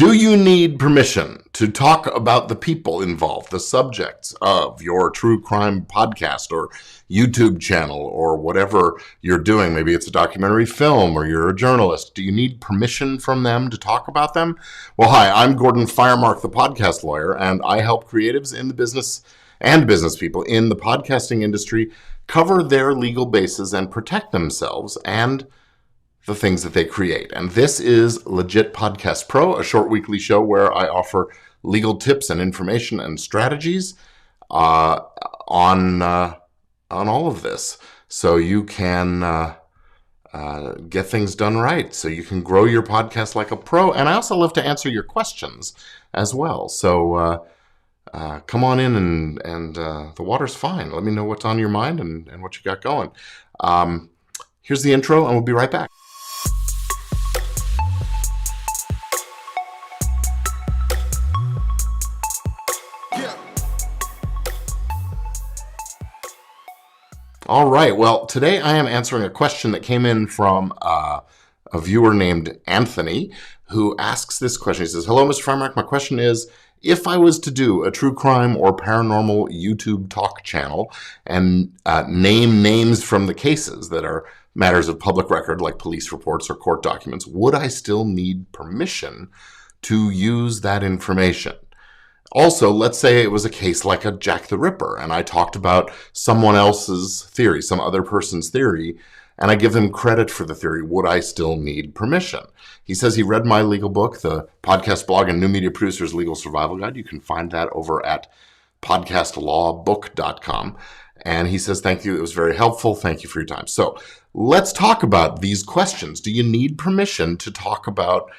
Do you need permission to talk about the people involved, the subjects of your true crime podcast or YouTube channel or whatever you're doing? Maybe it's a documentary film or you're a journalist. Do you need permission from them to talk about them? Well, hi, I'm Gordon Firemark, the podcast lawyer, and I help creatives in the business and business people in the podcasting industry cover their legal bases and protect themselves and the things that they create. And this is Legit Podcast Pro, a short weekly show where I offer legal tips and information and strategies on all of this, so you can get things done right, so you can grow your podcast like a pro. And I also love to answer your questions as well. So come on in and the water's fine. Let me know what's on your mind and what you got going. Here's the intro, and we'll be right back. All right. Well, today I am answering a question that came in from a viewer named Anthony, who asks this question. He says, "Hello, Mr. Firemark. My question is, if I was to do a true crime or paranormal YouTube talk channel and name names from the cases that are matters of public record, like police reports or court documents, would I still need permission to use that information? Also, let's say it was a case like a Jack the Ripper, and I talked about someone else's theory, some other person's theory, and I give them credit for the theory. Would I still need permission?" He says he read my legal book, the Podcast Blog and New Media Producer's Legal Survival Guide. You can find that over at PodcastLawBook.com. And he says, "Thank you. It was very helpful. Thank you for your time." So let's talk about these questions. Do you need permission to talk about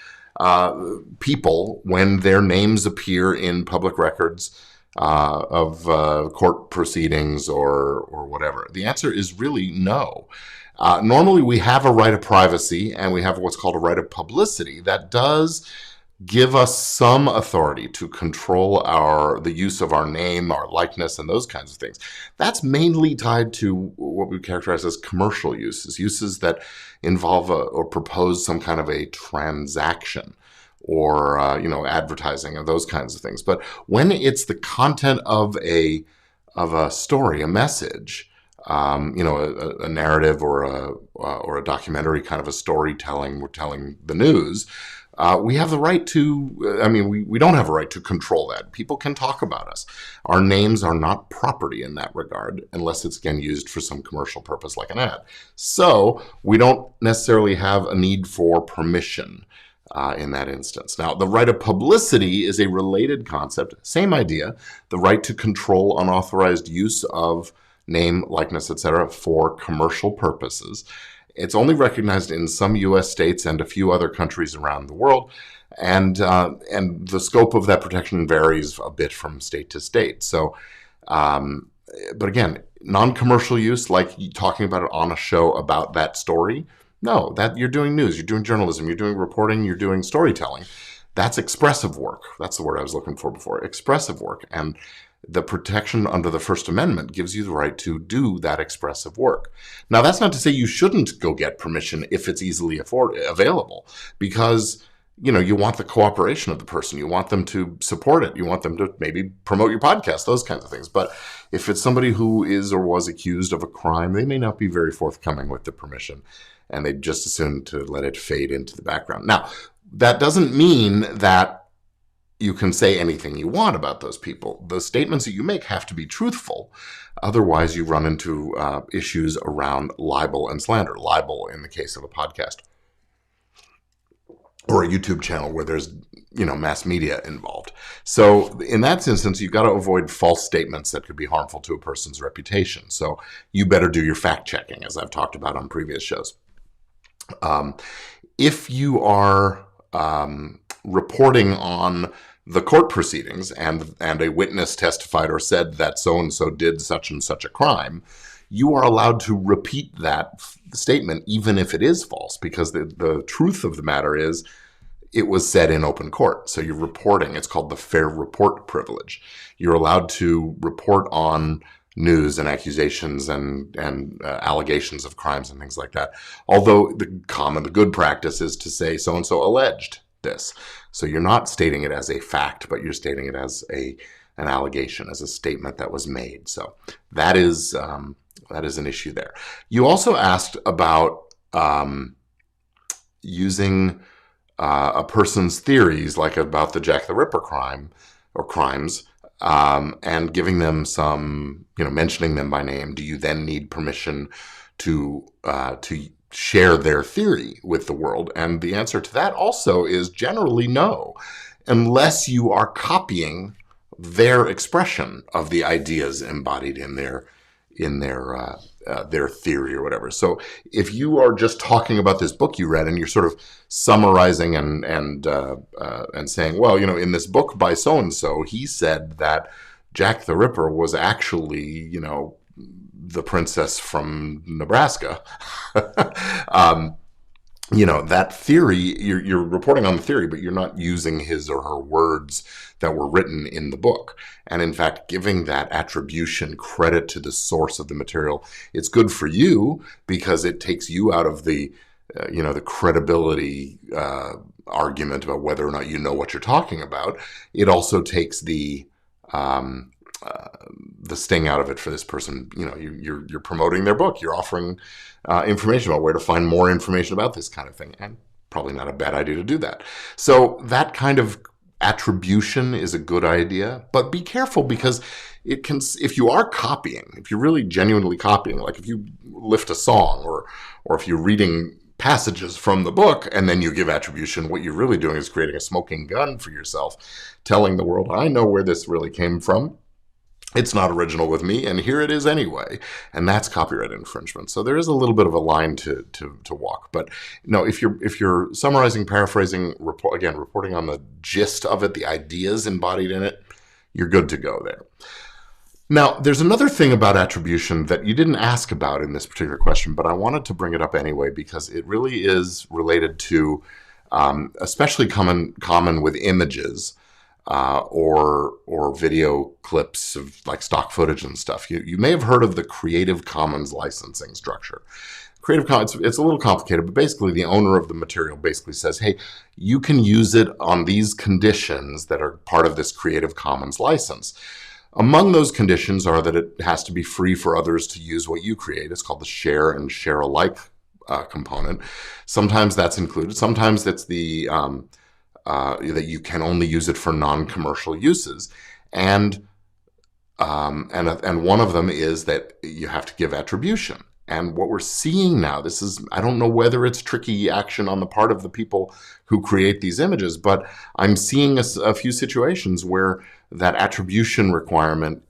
people when their names appear in public records of court proceedings or whatever? The answer is really no. Normally, we have a right of privacy and we have what's called a right of publicity that does give us some authority to control the use of our name, our likeness, and those kinds of things. That's mainly tied to what we characterize as commercial uses that involve or propose some kind of a transaction or advertising and those kinds of things. But when it's the content of a story, a message, a narrative or a documentary kind of a storytelling, we're telling the news. We have the right to, we don't have a right to control that. People can talk about us. Our names are not property in that regard, unless it's, again, used for some commercial purpose like an ad. So we don't necessarily have a need for permission in that instance. Now, the right of publicity is a related concept, same idea, the right to control unauthorized use of name, likeness, etc. for commercial purposes. It's only recognized in some U.S. states and a few other countries around the world, and the scope of that protection varies a bit from state to state. So, but again, non-commercial use, like talking about it on a show about that story, no, that you're doing news, you're doing journalism, you're doing reporting, you're doing storytelling. That's expressive work. That's the word I was looking for before, expressive work. And the protection under the First Amendment gives you the right to do that expressive work. Now, that's not to say you shouldn't go get permission if it's easily available, because you want the cooperation of the person. You want them to support it. You want them to maybe promote your podcast, those kinds of things. But if it's somebody who is or was accused of a crime, they may not be very forthcoming with the permission, and they'd just as soon to let it fade into the background. Now, that doesn't mean that you can say anything you want about those people. The statements that you make have to be truthful. Otherwise, you run into issues around libel and slander. Libel in the case of a podcast or a YouTube channel where there's mass media involved. So in that instance, you've got to avoid false statements that could be harmful to a person's reputation. So you better do your fact checking, as I've talked about on previous shows. If you are reporting on the court proceedings and a witness testified or said that so-and-so did such and such a crime, you are allowed to repeat that statement even if it is false, because the truth of the matter is it was said in open court. So you're reporting. It's called the fair report privilege. You're allowed to report on news and accusations and allegations of crimes and things like that. Although the good practice is to say so-and-so alleged this. So you're not stating it as a fact, but you're stating it as an allegation, as a statement that was made. So that is an issue there. You also asked about using a person's theories, like about the Jack the Ripper crime or crimes, and giving them some, mentioning them by name. Do you then need permission to share their theory with the world? And the answer to that also is generally no, unless you are copying their expression of the ideas embodied in their theory or whatever. So if you are just talking about this book you read and you're sort of summarizing and saying, well, in this book by so and so, he said that Jack the Ripper was actually, the princess from Nebraska. That theory, you're reporting on the theory, but you're not using his or her words that were written in the book. And in fact, giving that attribution credit to the source of the material, it's good for you because it takes you out of the credibility argument about whether or not you know what you're talking about. It also takes the sting out of it for this person. You're promoting their book. You're offering information about where to find more information about this kind of thing, and probably not a bad idea to do that. So that kind of attribution is a good idea, but be careful because it can, if you are copying, if you're really genuinely copying, like if you lift a song or if you're reading passages from the book and then you give attribution, what you're really doing is creating a smoking gun for yourself, telling the world, I know where this really came from. It's not original with me, and here it is anyway. And that's copyright infringement. So there is a little bit of a line to walk. But no, if you're summarizing, paraphrasing, reporting on the gist of it, the ideas embodied in it, you're good to go there. Now, there's another thing about attribution that you didn't ask about in this particular question, but I wanted to bring it up anyway because it really is related to, especially common with images. Or video clips of like stock footage and stuff. You may have heard of the Creative Commons licensing structure. Creative Commons, it's a little complicated, but basically the owner of the material basically says, hey, you can use it on these conditions that are part of this Creative Commons license. Among those conditions are that it has to be free for others to use what you create. It's called the share and share alike component. Sometimes that's included. Sometimes it's the that you can only use it for non-commercial uses, and one of them is that you have to give attribution. And what we're seeing now, I don't know whether it's tricky action on the part of the people who create these images, but I'm seeing a few situations where that attribution requirement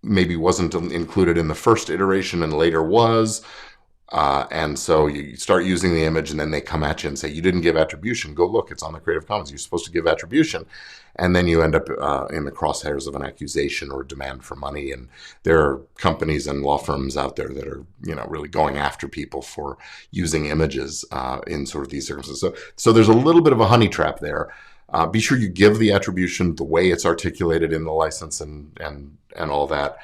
maybe wasn't included in the first iteration and later was. And so you start using the image and then they come at you and say, you didn't give attribution. Go look, it's on the Creative Commons. You're supposed to give attribution. And then you end up in the crosshairs of an accusation or demand for money. And there are companies and law firms out there that are, really going after people for using images in sort of these circumstances. So there's a little bit of a honey trap there. Be sure you give the attribution the way it's articulated in the license and all that.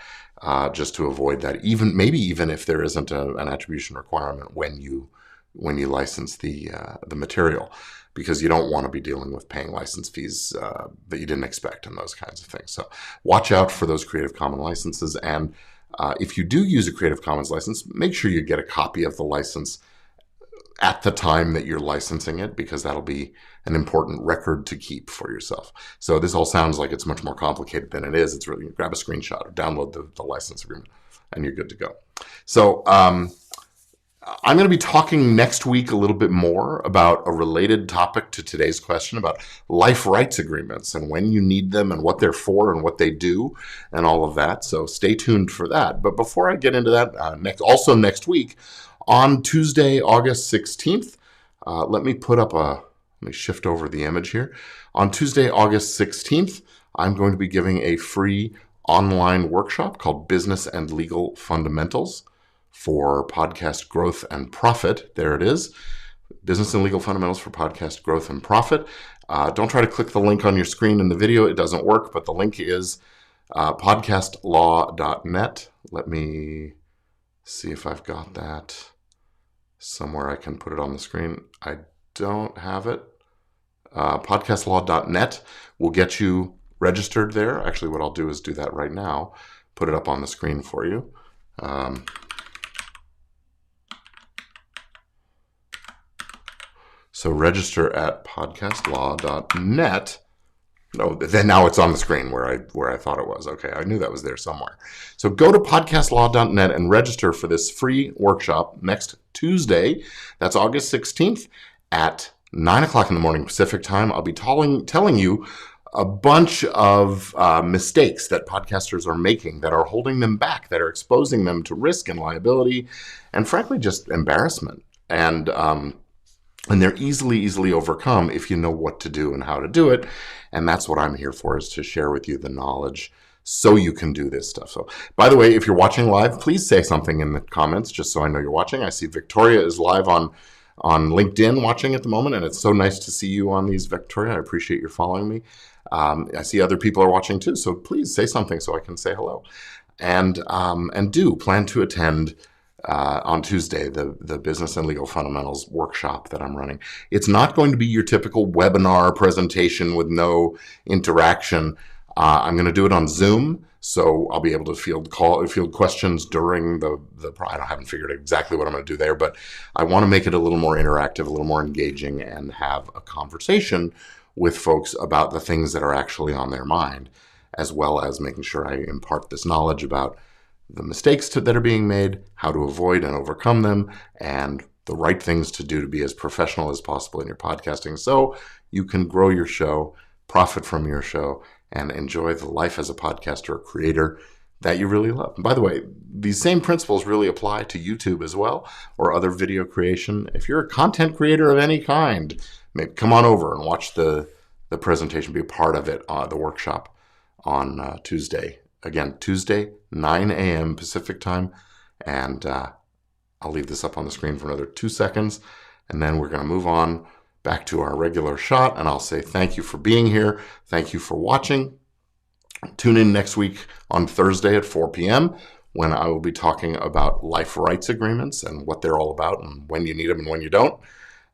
Just to avoid that, maybe even if there isn't an attribution requirement when you license the material, because you don't want to be dealing with paying license fees that you didn't expect and those kinds of things. So watch out for those Creative Commons licenses. And if you do use a Creative Commons license, make sure you get a copy of the license at the time that you're licensing it, because that'll be an important record to keep for yourself. So this all sounds like it's much more complicated than it is. It's really, grab a screenshot or download the license agreement and you're good to go. So I'm going to be talking next week a little bit more about a related topic to today's question about life rights agreements and when you need them and what they're for and what they do and all of that. So stay tuned for that. But before I get into that, next week, on Tuesday, August 16th, let me shift over the image here. On Tuesday, August 16th, I'm going to be giving a free online workshop called Business and Legal Fundamentals for Podcast Growth and Profit. There it is. Business and Legal Fundamentals for Podcast Growth and Profit. Don't try to click the link on your screen in the video. It doesn't work, but the link is podcastlaw.net. Let me see if I've got that somewhere I can put it on the screen. I don't have it. PodcastLaw.net will get you registered there. Actually, what I'll do is do that right now. Put it up on the screen for you. So register at podcastlaw.net. No, then now it's on the screen where I thought it was. Okay, I knew that was there somewhere. So go to podcastlaw.net and register for this free workshop next Tuesday. That's August 16th at 9 o'clock in the morning Pacific time. I'll be telling you a bunch of mistakes that podcasters are making that are holding them back, that are exposing them to risk and liability, and frankly, just embarrassment. And they're easily overcome if you know what to do and how to do it. And that's what I'm here for, is to share with you the knowledge so you can do this stuff. So, by the way, if you're watching live, please say something in the comments just so I know you're watching. I see Victoria is live on LinkedIn watching at the moment, and it's so nice to see you on these, Victoria. I appreciate you following me. I see other people are watching too, so please say something so I can say hello. And do plan to attend on Tuesday, the Business and Legal Fundamentals workshop that I'm running. It's not going to be your typical webinar presentation with no interaction. I'm going to do it on Zoom, so I'll be able to field questions during the I haven't figured out exactly what I'm going to do there, but I want to make it a little more interactive, a little more engaging, and have a conversation with folks about the things that are actually on their mind, as well as making sure I impart this knowledge about the mistakes that are being made, how to avoid and overcome them, and the right things to do to be as professional as possible in your podcasting so you can grow your show, profit from your show, and enjoy the life as a podcaster or creator that you really love. And by the way, these same principles really apply to YouTube as well, or other video creation. If you're a content creator of any kind, maybe come on over and watch the presentation, be a part of it, the workshop on Tuesday. Again, Tuesday, 9 a.m. Pacific time, and I'll leave this up on the screen for another 2 seconds, and then we're going to move on back to our regular shot, and I'll say thank you for being here. Thank you for watching. Tune in next week on Thursday at 4 p.m. when I will be talking about life rights agreements and what they're all about and when you need them and when you don't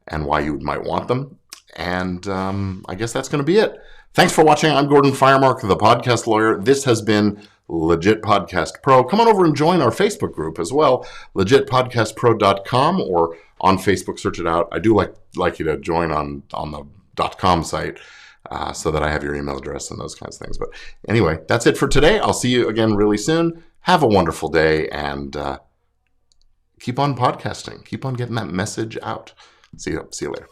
and why you might want them. And I guess that's going to be it. Thanks for watching. I'm Gordon Firemark, the podcast lawyer. This has been Legit Podcast Pro. Come on over and join our Facebook group as well, legitpodcastpro.com, or on Facebook, search it out. I do like you to join on the .com site so that I have your email address and those kinds of things. But anyway, that's it for today. I'll see you again really soon. Have a wonderful day, and keep on podcasting. Keep on getting that message out. See you later.